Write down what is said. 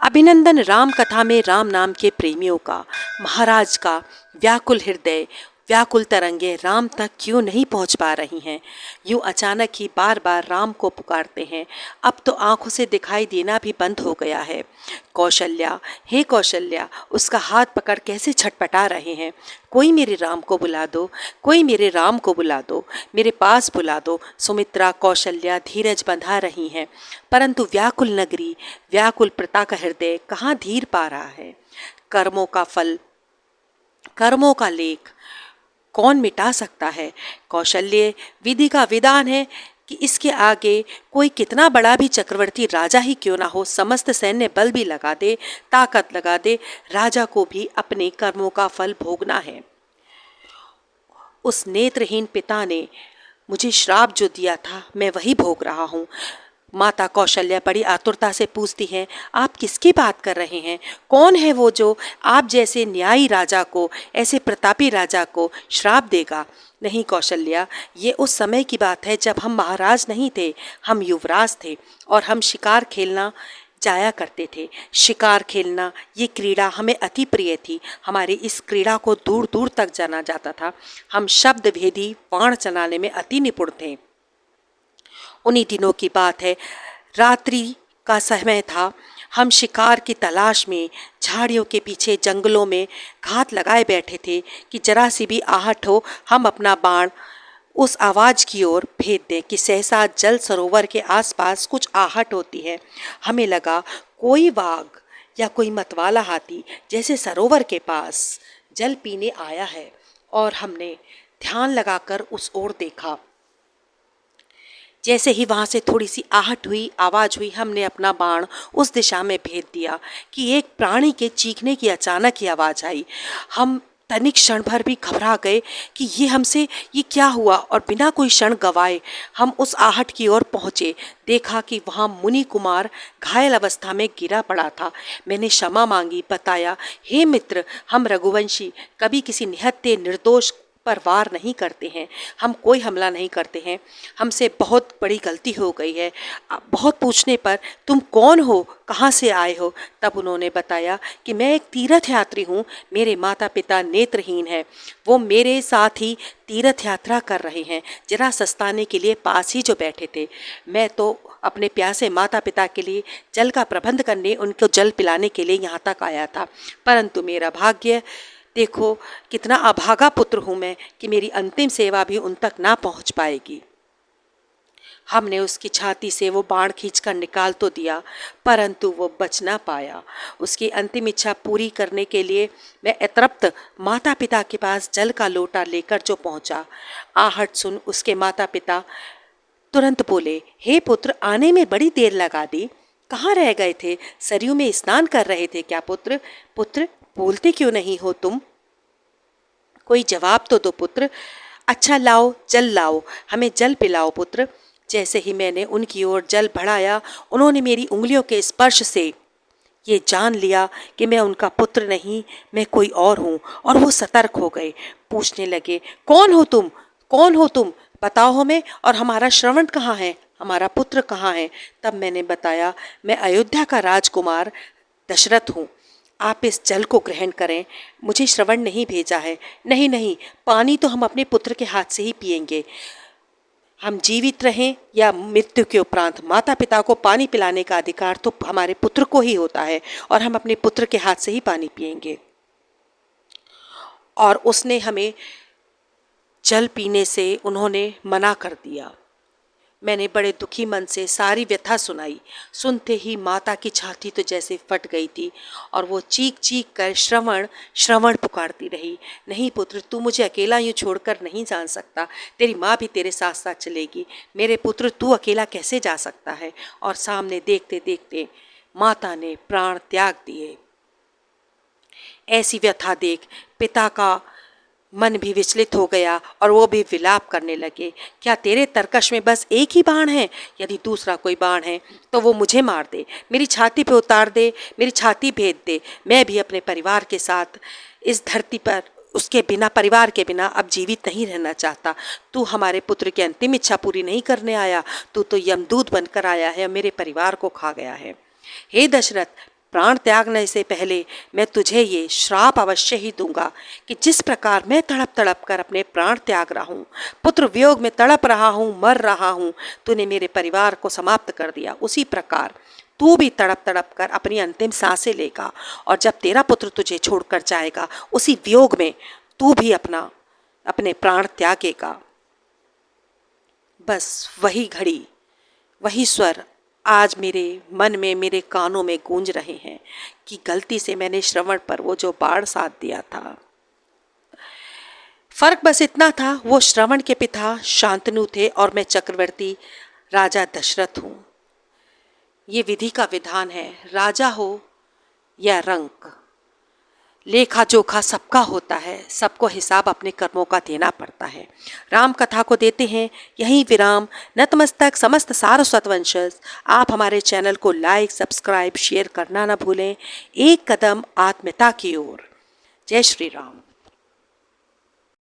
अभिनंदन राम कथा में राम नाम के प्रेमियों का, महाराज का व्याकुल हृदय, व्याकुल तरंगे राम तक क्यों नहीं पहुंच पा रही हैं। यूं अचानक ही बार बार राम को पुकारते हैं। अब तो आंखों से दिखाई देना भी बंद हो गया है। कौशल्या, हे कौशल्या, उसका हाथ पकड़ कैसे छटपटा रहे हैं। कोई मेरे राम को बुला दो, कोई मेरे राम को बुला दो, मेरे पास बुला दो। सुमित्रा, कौशल्या धीरज बंधा रही हैं, परंतु व्याकुल नगरी, व्याकुल पिता का हृदय कहाँ धीर पा रहा है। कर्मों का फल, कर्मों का लेख कौन मिटा सकता है। कौशल्य, विधि का विधान है कि इसके आगे कोई कितना बड़ा भी चक्रवर्ती राजा ही क्यों ना हो, समस्त सैन्य बल भी लगा दे, ताकत लगा दे, राजा को भी अपने कर्मों का फल भोगना है। उस नेत्रहीन पिता ने मुझे श्राप जो दिया था, मैं वही भोग रहा हूँ। माता कौशल्या बड़ी आतुरता से पूछती हैं, आप किसकी बात कर रहे हैं? कौन है वो जो आप जैसे न्यायी राजा को, ऐसे प्रतापी राजा को श्राप देगा? नहीं कौशल्या, ये उस समय की बात है जब हम महाराज नहीं थे, हम युवराज थे और हम शिकार खेलना जाया करते थे। शिकार खेलना ये क्रीड़ा हमें अति प्रिय थी। हमारी इस क्रीड़ा को दूर दूर तक जाना जाता था। हम शब्द भेदी बाण चलाने में अति निपुण थे। उन्हीं दिनों की बात है, रात्रि का समय था। हम शिकार की तलाश में झाड़ियों के पीछे जंगलों में घात लगाए बैठे थे कि जरा सी भी आहट हो, हम अपना बाण उस आवाज़ की ओर भेज दें कि सहसा जल सरोवर के आसपास कुछ आहट होती है। हमें लगा कोई वाघ या कोई मतवाला हाथी जैसे सरोवर के पास जल पीने आया है, और हमने ध्यान लगाकर उस ओर देखा। जैसे ही वहाँ से थोड़ी सी आहट हुई, आवाज़ हुई, हमने अपना बाण उस दिशा में भेज दिया कि एक प्राणी के चीखने की अचानक ही आवाज़ आई। हम तनिक क्षण भर भी घबरा गए कि ये क्या हुआ, और बिना कोई क्षण गवाए हम उस आहट की ओर पहुँचे। देखा कि वहाँ मुनि कुमार घायल अवस्था में गिरा पड़ा था। मैंने क्षमा मांगी, बताया, हे मित्र, हम रघुवंशी कभी किसी निहत्थे निर्दोष पर वार नहीं करते हैं, हम कोई हमला नहीं करते हैं, हमसे बहुत बड़ी गलती हो गई है। बहुत पूछने पर तुम कौन हो, कहाँ से आए हो? तब उन्होंने बताया कि मैं एक तीर्थ यात्री हूँ, मेरे माता पिता नेत्रहीन हैं, वो मेरे साथ ही तीर्थ यात्रा कर रहे हैं, जरा सस्ताने के लिए पास ही जो बैठे थे। मैं तो अपने प्यासे माता पिता के लिए जल का प्रबंध करने, उनको जल पिलाने के लिए यहाँ तक आया था, परंतु मेरा भाग्य, देखो कितना अभागा पुत्र हूँ मैं कि मेरी अंतिम सेवा भी उन तक ना पहुँच पाएगी। हमने उसकी छाती से वो बाण खींचकर निकाल तो दिया, परंतु वो बच ना पाया। उसकी अंतिम इच्छा पूरी करने के लिए मैं अतृप्त माता पिता के पास जल का लोटा लेकर जो पहुँचा, आहट सुन उसके माता पिता तुरंत बोले, हे पुत्र, आने में बड़ी देर लगा दी, कहाँ रह गए थे? सरयू में स्नान कर रहे थे क्या पुत्र? पुत्र, बोलते क्यों नहीं हो तुम? कोई जवाब तो दो पुत्र। अच्छा लाओ, जल लाओ, हमें जल पिलाओ पुत्र। जैसे ही मैंने उनकी ओर जल बढ़ाया, उन्होंने मेरी उंगलियों के स्पर्श से ये जान लिया कि मैं उनका पुत्र नहीं, मैं कोई और हूँ, और वो सतर्क हो गए। पूछने लगे, कौन हो तुम, कौन हो तुम, बताओ हमें, और हमारा श्रवण कहाँ है, हमारा पुत्र कहाँ है? तब मैंने बताया, मैं अयोध्या का राजकुमार दशरथ हूँ, आप इस जल को ग्रहण करें, मुझे श्रवण नहीं भेजा है। नहीं नहीं, पानी तो हम अपने पुत्र के हाथ से ही पिएंगे। हम जीवित रहें या मृत्यु के उपरांत माता पिता को पानी पिलाने का अधिकार तो हमारे पुत्र को ही होता है, और हम अपने पुत्र के हाथ से ही पानी पिएंगे। और उसने हमें जल पीने से उन्होंने मना कर दिया। मैंने बड़े दुखी मन से सारी व्यथा सुनाई। सुनते ही माता की छाती तो जैसे फट गई थी, और वो चीख चीख कर श्रवण श्रवण पुकारती रही। नहीं पुत्र, तू मुझे अकेला यूँ छोड़कर नहीं जा सकता, तेरी माँ भी तेरे साथ साथ चलेगी। मेरे पुत्र, तू अकेला कैसे जा सकता है? और सामने देखते देखते माता ने प्राण त्याग दिए। ऐसी व्यथा देख पिता का मन भी विचलित हो गया, और वो भी विलाप करने लगे। क्या तेरे तरकश में बस एक ही बाण है? यदि दूसरा कोई बाण है तो वो मुझे मार दे, मेरी छाती पे उतार दे, मेरी छाती भेद दे। मैं भी अपने परिवार के साथ इस धरती पर, उसके बिना, परिवार के बिना अब जीवित नहीं रहना चाहता। तू हमारे पुत्र की अंतिम इच्छा पूरी नहीं करने आया, तू तो यमदूत बनकर आया है और मेरे परिवार को खा गया है। हे दशरथ, प्राण त्यागने से पहले मैं तुझे ये श्राप अवश्य ही दूंगा कि जिस प्रकार मैं तड़प तड़प कर अपने प्राण त्याग रहा हूँ, पुत्र वियोग में तड़प रहा हूँ, मर रहा हूँ, तूने मेरे परिवार को समाप्त कर दिया, उसी प्रकार तू भी तड़प तड़प कर अपनी अंतिम सांसें लेगा और जब तेरा पुत्र तुझे छोड़कर जाएगा, उसी वियोग में तू भी अपने प्राण त्यागेगा। बस वही घड़ी, वही स्वर आज मेरे मन में, मेरे कानों में गूंज रहे हैं कि गलती से मैंने श्रवण पर वो जो बाण साध दिया था। फर्क बस इतना था, वो श्रवण के पिता शांतनु थे और मैं चक्रवर्ती राजा दशरथ हूँ। ये विधि का विधान है, राजा हो या रंक, लेखा जोखा सबका होता है, सबको हिसाब अपने कर्मों का देना पड़ता है। राम कथा को देते हैं यहीं विराम। नतमस्तक समस्त सारस्वत वंशज। आप हमारे चैनल को लाइक, सब्सक्राइब, शेयर करना न भूलें। एक कदम आत्मीयता की ओर। जय श्री राम।